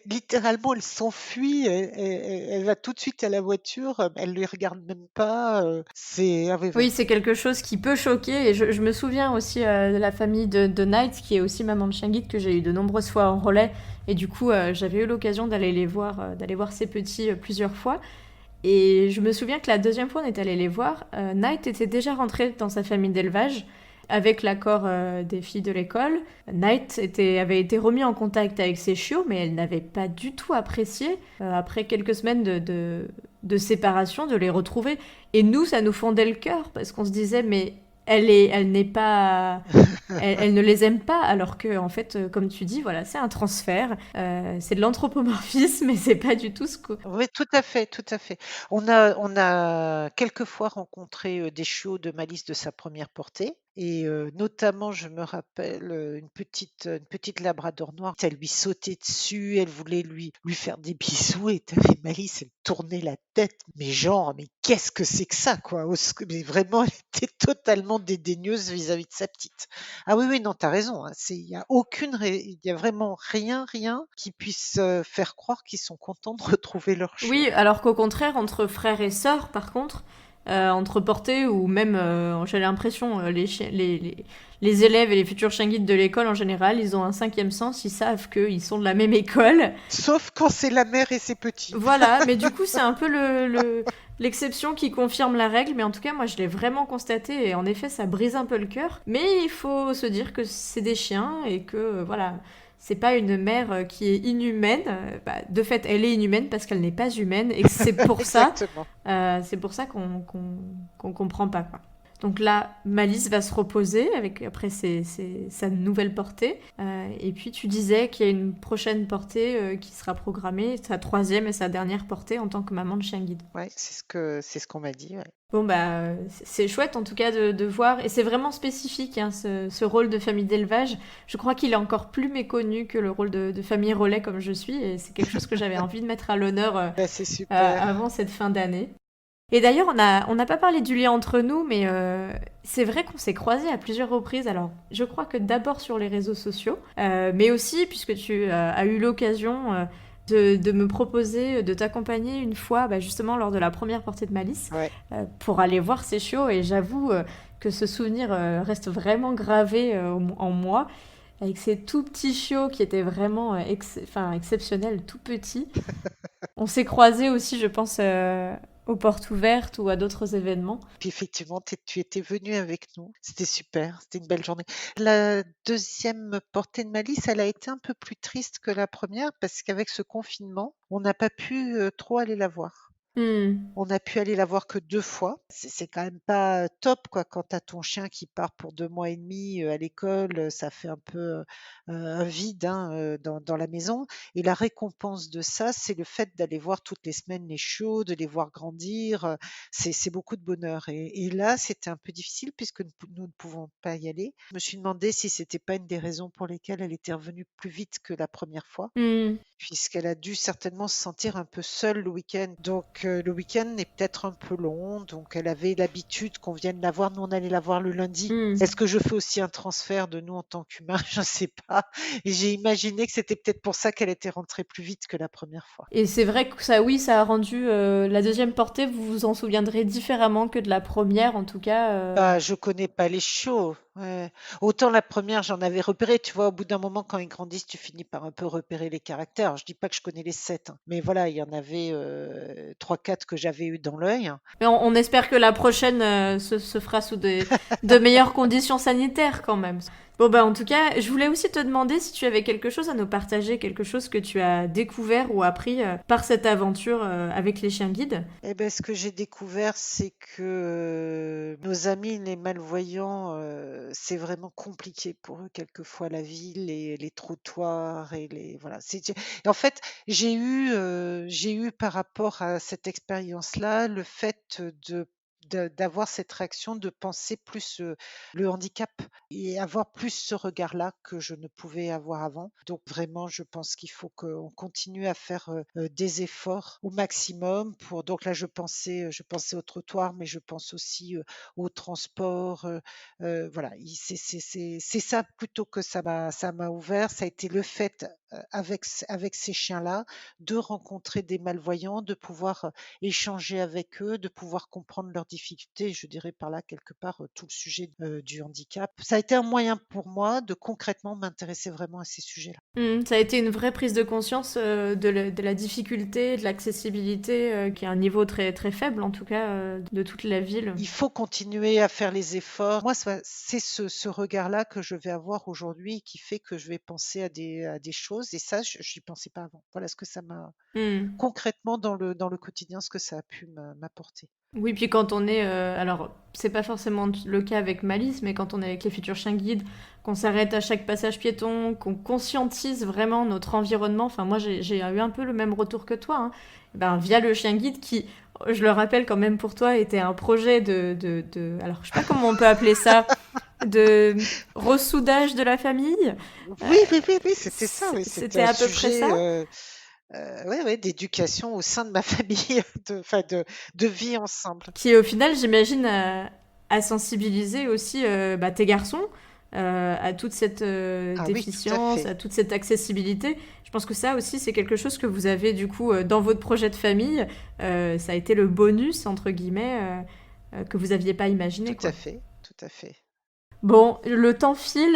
Littéralement, elle s'enfuit, elle va tout de suite à la voiture, elle ne les regarde même pas. Ah oui, Oui, c'est quelque chose qui peut choquer. Et je me souviens aussi de la famille de Night, qui est aussi maman de chien guide, que j'ai eu de nombreuses fois en relais. Et du coup, j'avais eu l'occasion d'aller voir ses petits plusieurs fois. Et je me souviens que la deuxième fois, on est allé les voir. Night était déjà rentrée dans sa famille d'élevage avec l'accord des filles de l'école. Night avait été remis en contact avec ses chiots, mais elle n'avait pas du tout apprécié, après quelques semaines de séparation, de les retrouver. Et nous, ça nous fondait le cœur, parce qu'on se disait, mais elle n'est pas, elle ne les aime pas, alors que en fait, comme tu dis, voilà, c'est un transfert, c'est de l'anthropomorphisme, mais c'est pas du tout ce que. Oui, tout à fait, tout à fait. On a quelquefois rencontré, des chiots de Malice de sa première portée et notamment, je me rappelle, une petite labrador noire, elle lui sautait dessus, elle voulait lui faire des bisous et tu Malice, elle tournait la tête, mais genre: «Mais qu'est-ce que c'est que ça, quoi?» Mais vraiment, elle était totalement dédaigneuse vis-à-vis de sa petite. Ah oui, oui, non, tu as raison, hein, il y a vraiment rien qui puisse, faire croire qu'ils sont contents de retrouver leur chiot. Oui, alors qu'au contraire, entre frères et sœurs, par contre, entre portées ou même, j'ai l'impression, les élèves et les futurs chiens guides de l'école en général, ils ont un cinquième sens, ils savent qu'ils sont de la même école. Sauf quand c'est la mère et ses petits. Voilà, mais du coup, c'est un peu l'exception qui confirme la règle, mais en tout cas, moi, je l'ai vraiment constaté, et en effet, ça brise un peu le cœur. Mais il faut se dire que c'est des chiens, et que, voilà, c'est pas une mère qui est inhumaine. Bah, de fait, elle est inhumaine parce qu'elle n'est pas humaine, et que Exactement. c'est pour ça qu'on comprend pas, quoi. Donc là, Malice va se reposer avec après sa nouvelle portée. Et puis tu disais qu'il y a une prochaine portée qui sera programmée, sa troisième et sa dernière portée en tant que maman de chien guide. Ouais, c'est ce qu'on m'a dit, ouais. Bon bah c'est chouette en tout cas de voir, et c'est vraiment spécifique hein, ce rôle de famille d'élevage. Je crois qu'il est encore plus méconnu que le rôle de famille relais comme je suis, et c'est quelque chose que j'avais envie de mettre à l'honneur Bah, c'est super. avant cette fin d'année. Et d'ailleurs, on n'a pas parlé du lien entre nous, mais c'est vrai qu'on s'est croisés à plusieurs reprises. Alors, je crois que d'abord sur les réseaux sociaux, mais aussi puisque tu as eu l'occasion de me proposer de t'accompagner une fois, bah, justement lors de la première portée de Malice, Ouais. pour aller voir ces chiots. Et j'avoue que ce souvenir reste vraiment gravé en moi, avec ces tout petits chiots qui étaient vraiment enfin, exceptionnels, tout petits. On s'est croisés aussi, je pense, aux portes ouvertes ou à d'autres événements. Puis effectivement, tu étais venu avec nous. C'était super, c'était une belle journée. La deuxième portée de Malice, elle a été un peu plus triste que la première parce qu'avec ce confinement, on n'a pas pu, trop aller la voir. Hmm. On a pu aller la voir que 2 fois. C'est quand même pas top, quoi, quand tu as ton chien qui part pour 2 mois et demi, à l'école, ça fait un peu, un vide, hein, dans la maison et la récompense de ça, c'est le fait d'aller voir toutes les semaines les chiots, de les voir grandir, c'est beaucoup de bonheur et là, c'était un peu difficile puisque nous ne pouvons pas y aller. Je me suis demandé si c'était pas une des raisons pour lesquelles elle était revenue plus vite que la première fois. Hmm. Puisqu'elle a dû certainement se sentir un peu seule le week-end. Donc le week-end est peut-être un peu long, donc elle avait l'habitude qu'on vienne la voir. Nous, on allait la voir le lundi. Hmm. Est-ce que je fais aussi un transfert de nous en tant qu'humains? Je ne sais pas. Et j'ai imaginé que c'était peut-être pour ça qu'elle était rentrée plus vite que la première fois. Et c'est vrai que ça, oui, ça a rendu la deuxième portée, vous vous en souviendrez différemment que de la première, en tout cas. Bah, je connais pas les chiots. Ouais. Autant la première, j'en avais repéré. Tu vois, au bout d'un moment, quand ils grandissent, tu finis par un peu repérer les caractères. Alors, je dis pas que je connais les sept, hein, mais voilà, il y en avait 3, 4 que j'avais eu dans l'œil. Mais on espère que la prochaine se fera sous de meilleures conditions sanitaires quand même. Bon bah en tout cas, je voulais aussi te demander si tu avais quelque chose à nous partager, quelque chose que tu as découvert ou appris par cette aventure avec les chiens guides. Eh ben, ce que j'ai découvert, c'est que nos amis les malvoyants, c'est vraiment compliqué pour eux quelquefois la ville, les trottoirs et les voilà. En fait, j'ai eu par rapport à cette expérience-là, le fait d'avoir cette réaction, de penser plus le handicap et avoir plus ce regard-là que je ne pouvais avoir avant. Donc vraiment, je pense qu'il faut qu'on continue à faire des efforts au maximum pour. Donc là, je pensais au trottoir, mais je pense aussi au transport. Voilà, c'est ça plutôt que ça m'a ouvert. Ça a été le fait avec ces chiens-là de rencontrer des malvoyants, de pouvoir échanger avec eux, de pouvoir comprendre leurs difficultés. Je dirais par là quelque part tout le sujet du handicap. Ça a été un moyen pour moi de concrètement m'intéresser vraiment à ces sujets-là. Ça a été une vraie prise de conscience de la difficulté, de l'accessibilité, qui est un niveau très, très faible en tout cas de toute la ville. Il faut continuer à faire les efforts. Moi, c'est ce regard-là que je vais avoir aujourd'hui qui fait que je vais penser à des choses et ça, je n'y pensais pas avant. Voilà ce que ça m'a Hmm. concrètement dans le quotidien, ce que ça a pu m'apporter. Oui, puis quand on est, alors c'est pas forcément le cas avec Malice, mais quand on est avec les futurs chiens guides, qu'on s'arrête à chaque passage piéton, qu'on conscientise vraiment notre environnement. Enfin, moi j'ai eu un peu le même retour que toi, hein. Ben, via le chien guide qui, je le rappelle quand même pour toi, était un projet alors je sais pas comment on peut appeler ça, de ressoudage de la famille. Euh, Oui, oui, oui, oui, c'était ça, oui, c'était C'était un à peu près sujet, ça. ouais, ouais, d'éducation au sein de ma famille, enfin de vie ensemble. Qui au final, j'imagine, a sensibilisé aussi bah, tes garçons à toute cette Ah oui, tout à déficience, fait. à toute cette accessibilité. Je pense que ça aussi, c'est quelque chose que vous avez du coup dans votre projet de famille. Ça a été le bonus, entre guillemets, que vous aviez pas imaginé, Tout à quoi. fait, tout à fait. Bon, le temps file.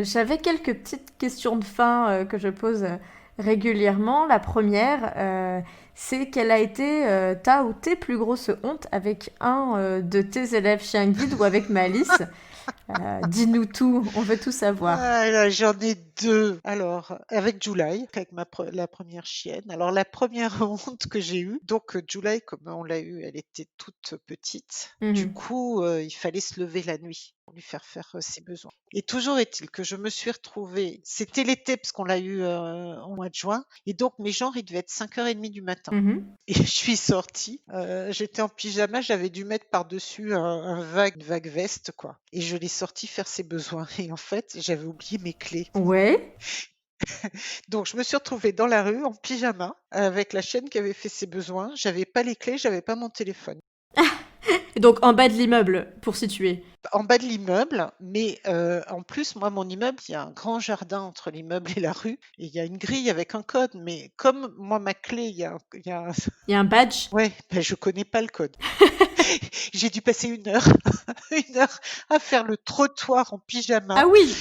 J'avais quelques petites questions de fin que je pose régulièrement. La première, c'est quelle a été ta ou tes plus grosses hontes avec un de tes élèves chien guide ou avec Malice. Dis-nous tout, on veut tout savoir. Ah là, j'en ai 2. Alors, avec July, avec la première chienne. Alors, la première honte que j'ai eue, donc July, comme on l'a eue, elle était toute petite. Du Mhm. coup, il fallait se lever la nuit pour lui faire ses besoins. Et toujours est-il que je me suis retrouvée, c'était l'été parce qu'on l'a eu en mois de juin, et donc mes genres, il devait être 5h30 du matin. Mhm. Et je suis sortie, j'étais en pyjama, j'avais dû mettre par-dessus une vague veste, quoi. Et je l'ai sorti faire ses besoins. Et en fait, j'avais oublié mes clés. Ouais. Donc, je me suis retrouvée dans la rue en pyjama avec la chienne qui avait fait ses besoins. J'avais pas les clés, j'avais pas mon téléphone. Et donc en bas de l'immeuble, pour situer. En bas de l'immeuble, mais en plus, moi, mon immeuble, il y a un grand jardin entre l'immeuble et la rue, et il y a une grille avec un code. Mais comme moi, ma clé, il y a un... Il y a un badge. Ouais, ben, je connais pas le code. J'ai dû passer une heure, une heure à faire le trottoir en Ah pyjama. oui.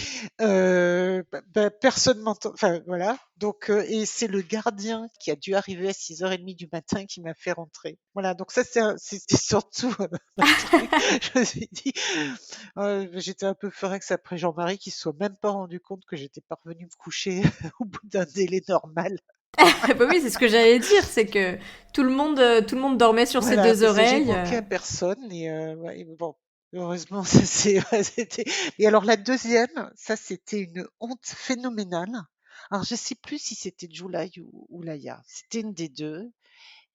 Personne m'entend. Enfin, voilà. Donc, et c'est le gardien qui a dû arriver à 6h30 du matin qui m'a fait rentrer. Voilà. Donc ça, c'était surtout un truc. Je me suis dit, j'étais un peu furax après Jean-Marie qui se soit même pas rendu compte que j'étais pas revenue me coucher au bout d'un délai normal. Bah oui, c'est ce que j'allais dire, c'est que tout le monde dormait sur ses Voilà, deux mais ça, j'ai oreilles. manqué à personne et ouais, bon, heureusement, ça c'est ouais, c'était et alors la deuxième, ça c'était une honte phénoménale. Alors je sais plus si c'était July ou Laïa, c'était une des 2.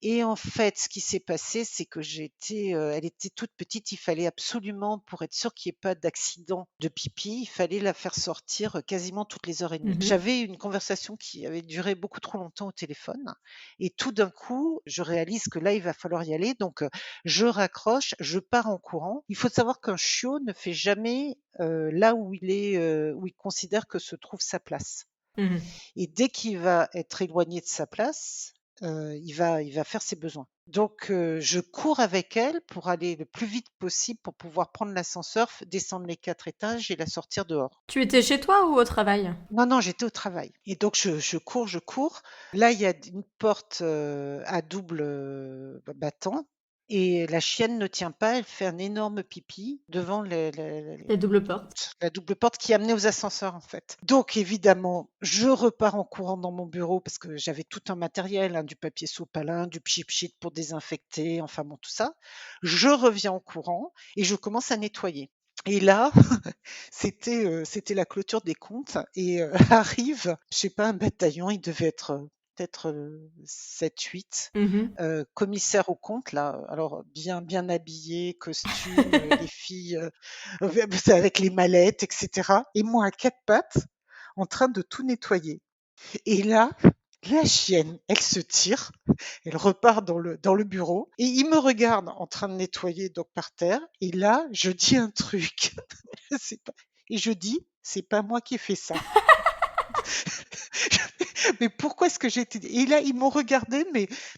Et en fait, ce qui s'est passé, c'est que elle était toute petite, il fallait absolument, pour être sûr qu'il y ait pas d'accident de pipi, il fallait la faire sortir, quasiment toutes les heures et demie. Mhm. J'avais une conversation qui avait duré beaucoup trop longtemps au téléphone et tout d'un coup, je réalise que là, il va falloir y aller, donc je raccroche, je pars en courant. Il faut savoir qu'un chiot ne fait jamais, là où il considère que se trouve sa place. Mhm. Et dès qu'il va être éloigné de sa place, il va faire ses besoins. Donc, je cours avec elle pour aller le plus vite possible pour pouvoir prendre l'ascenseur, descendre les 4 étages et la sortir dehors. Tu étais chez toi ou au travail? Non, non, j'étais au travail et donc je cours, je cours. Là, il y a une porte, à double, battant et la chienne ne tient pas, elle fait un énorme pipi devant Les doubles portes. la double porte qui amenait aux ascenseurs, en fait. Donc évidemment, je repars en courant dans mon bureau parce que j'avais tout un matériel, hein, du papier sopalin, du pchit-pchit pour désinfecter, enfin bon, tout ça. Je reviens en courant et je commence à nettoyer. Et là, c'était la clôture des comptes et arrive, je sais pas, un bataillon, il devait être, peut-être, 7-8, Mhm. commissaires aux comptes là, alors bien habillés, costumes, les filles, avec les mallettes et cetera et moi à 4 pattes, en train de tout nettoyer et là, la chienne, elle se tire, elle repart dans le bureau et il me regarde en train de nettoyer donc par terre et là, je dis un truc, je sais pas et je dis: «C'est pas moi qui ai fait ça». Mais pourquoi est-ce que j'ai été et là, ils m'ont regardé,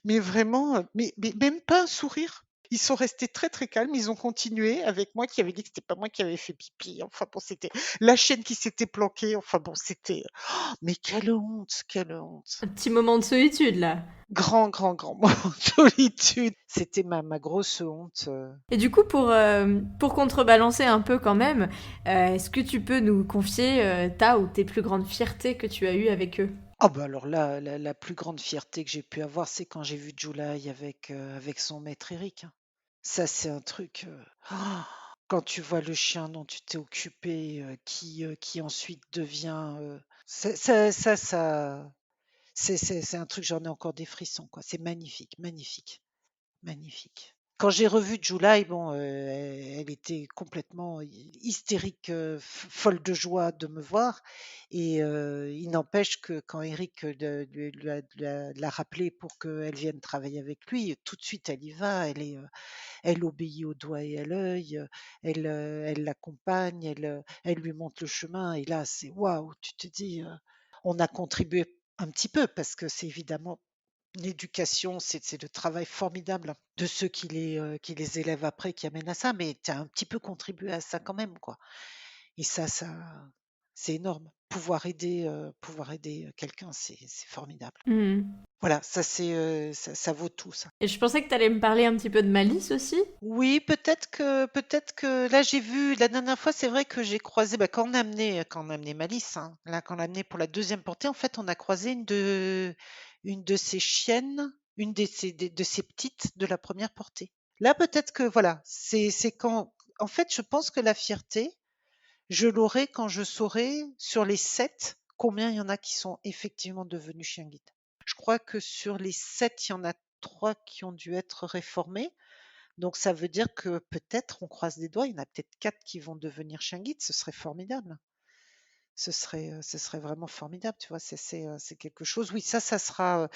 mais vraiment, mais même pas un sourire. Ils sont restés très, très calmes. Ils ont continué avec moi qui avait dit que c'était pas moi qui avais fait pipi. Enfin bon, c'était la chienne qui s'était planquée. Enfin bon, c'était mais quelle honte, quelle honte. Un petit moment de solitude là. Grand, grand, grand moment de solitude. C'était ma grosse honte. Et du coup, pour contrebalancer un peu quand même, est-ce que tu peux nous confier ta ou tes plus grandes fiertés que tu as eues avec eux? Ah bah alors là, la plus grande fierté que j'ai pu avoir, c'est quand j'ai vu July avec son maître Eric, hein. Ça, c'est un truc. Quand tu vois le chien dont tu t'es occupé, qui ensuite devient. C'est un truc, j'en ai encore des frissons, quoi. C'est magnifique, magnifique, magnifique. Quand j'ai revu July, bon, elle était complètement hystérique, folle de joie de me voir. Et il n'empêche que quand Eric l'a rappelé pour qu'elle vienne travailler avec lui, tout de suite elle y va. Elle obéit au doigt et à l'œil, elle l'accompagne, elle lui montre le chemin. Et là, c'est waouh, tu te dis, on a contribué un petit peu parce que c'est évidemment l'éducation, c'est le travail formidable de ceux qui les élèvent après, qui amènent à ça, mais tu as un petit peu contribué à ça quand même, quoi. Et ça, c'est énorme. Pouvoir aider quelqu'un, c'est formidable. Hmm. Voilà, ça vaut tout ça. Et je pensais que tu allais me parler un petit peu de Malice aussi. Oui, peut-être que là j'ai vu la dernière fois, c'est vrai que j'ai croisé quand on a amené Malice, hein, là quand on l'a amené pour la deuxième portée, en fait on a croisé une de ses chiennes, une de ses petites de la première portée. Là peut-être que voilà, c'est quand en fait je pense que la fierté, je l'aurai quand je saurai sur les 7 combien il y en a qui sont effectivement devenus chiens guides. Je crois que sur les 7, il y en a 3 qui ont dû être réformés. Donc ça veut dire que peut-être, on croise les doigts, il y en a peut-être 4 qui vont devenir chiens guides, ce serait formidable. Ce serait vraiment formidable, tu vois? C'est quelque chose, oui, ça sera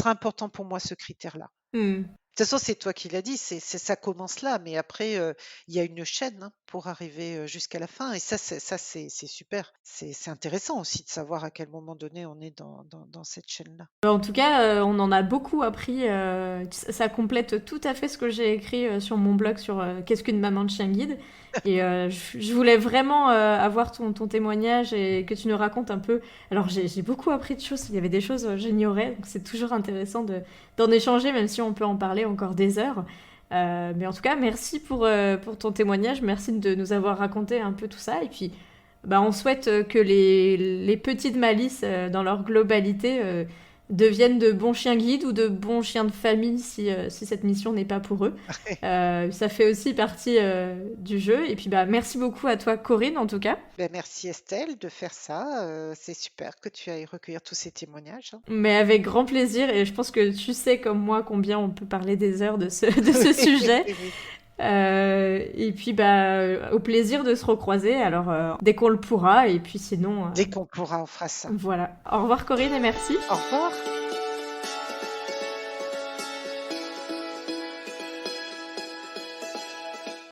important pour moi, ce critère-là. Hmm. De toute façon, c'est toi qui l'as dit, ça commence là, mais après, il y a une chaîne, hein, pour arriver, jusqu'à la fin. Et ça c'est super. C'est intéressant aussi de savoir à quel moment donné on est dans cette chaîne-là. En tout cas, on en a beaucoup appris. Ça complète tout à fait ce que j'ai écrit sur mon blog sur qu'est-ce qu'une maman de chien guide. Et je voulais vraiment avoir ton témoignage et que tu nous racontes un peu. Alors, j'ai beaucoup appris de choses. Il y avait des choses que j'ignorais. Donc, c'est toujours intéressant d'en échanger, même si on peut en parler encore des heures. Mais en tout cas, merci pour ton témoignage. Merci de nous avoir raconté un peu tout ça. Et puis, bah, on souhaite que les petites Malices, dans leur globalité, deviennent de bons chiens guides ou de bons chiens de famille si cette mission n'est pas pour eux. Ça fait aussi partie du jeu. Et puis bah, merci beaucoup à toi Corinne en tout cas. Ben, merci Estelle de faire ça. C'est super que tu ailles recueillir tous ces témoignages, hein. Mais avec grand plaisir et je pense que tu sais comme moi combien on peut parler des heures de ce sujet. Oui. Et puis bah, au plaisir de se recroiser alors dès qu'on le pourra et puis sinon Dès qu'on pourra, on fera ça. voilà. Au revoir Corinne et merci. Au revoir.